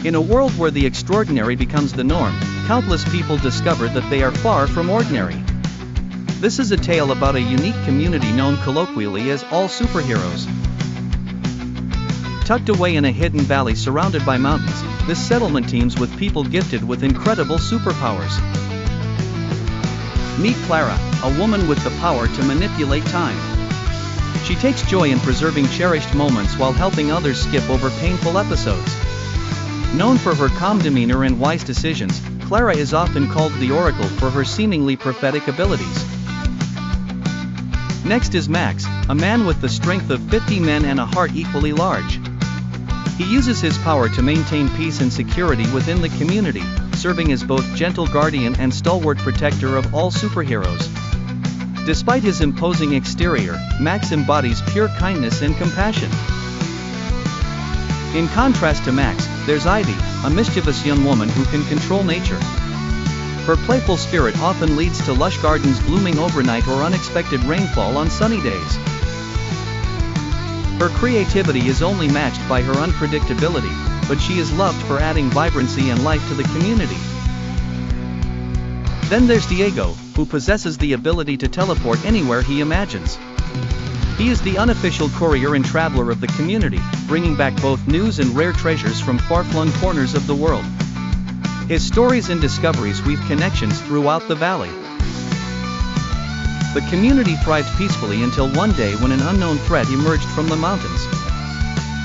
In a world where the extraordinary becomes the norm, countless people discover that they are far from ordinary. This is a tale about a unique community known colloquially as all superheroes. Tucked away in a hidden valley surrounded by mountains, this settlement teems with people gifted with incredible superpowers. Meet Clara, a woman with the power to manipulate time. She takes joy in preserving cherished moments while helping others skip over painful episodes. Known for her calm demeanor and wise decisions, Clara is often called the Oracle for her seemingly prophetic abilities. Next is Max, a man with the strength of 50 men and a heart equally large. He uses his power to maintain peace and security within the community, serving as both gentle guardian and stalwart protector of all superheroes. Despite his imposing exterior, Max embodies pure kindness and compassion. In contrast to Max, there's Ivy, a mischievous young woman who can control nature. Her playful spirit often leads to lush gardens blooming overnight or unexpected rainfall on sunny days. Her creativity is only matched by her unpredictability, but she is loved for adding vibrancy and life to the community. Then there's Diego, who possesses the ability to teleport anywhere he imagines. He is the unofficial courier and traveler of the community, bringing back both news and rare treasures from far-flung corners of the world. His stories and discoveries weave connections throughout the valley. The community thrived peacefully until one day when an unknown threat emerged from the mountains.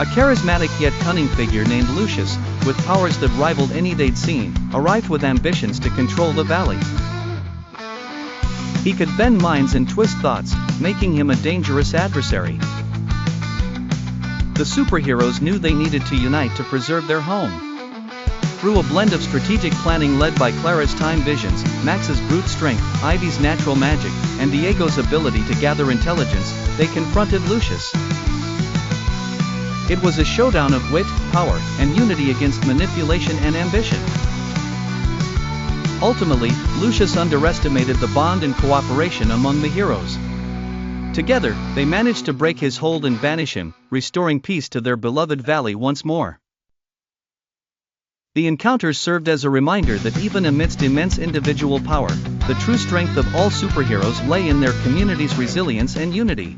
A charismatic yet cunning figure named Lucius, with powers that rivaled any they'd seen, arrived with ambitions to control the valley. He could bend minds and twist thoughts, making him a dangerous adversary. The superheroes knew they needed to unite to preserve their home. Through a blend of strategic planning led by Clara's time visions, Max's brute strength, Ivy's natural magic, and Diego's ability to gather intelligence, they confronted Lucius. It was a showdown of wit, power, and unity against manipulation and ambition. Ultimately, Lucius underestimated the bond and cooperation among the heroes. Together, they managed to break his hold and banish him, restoring peace to their beloved valley once more. The encounters served as a reminder that even amidst immense individual power, the true strength of all superheroes lay in their community's resilience and unity.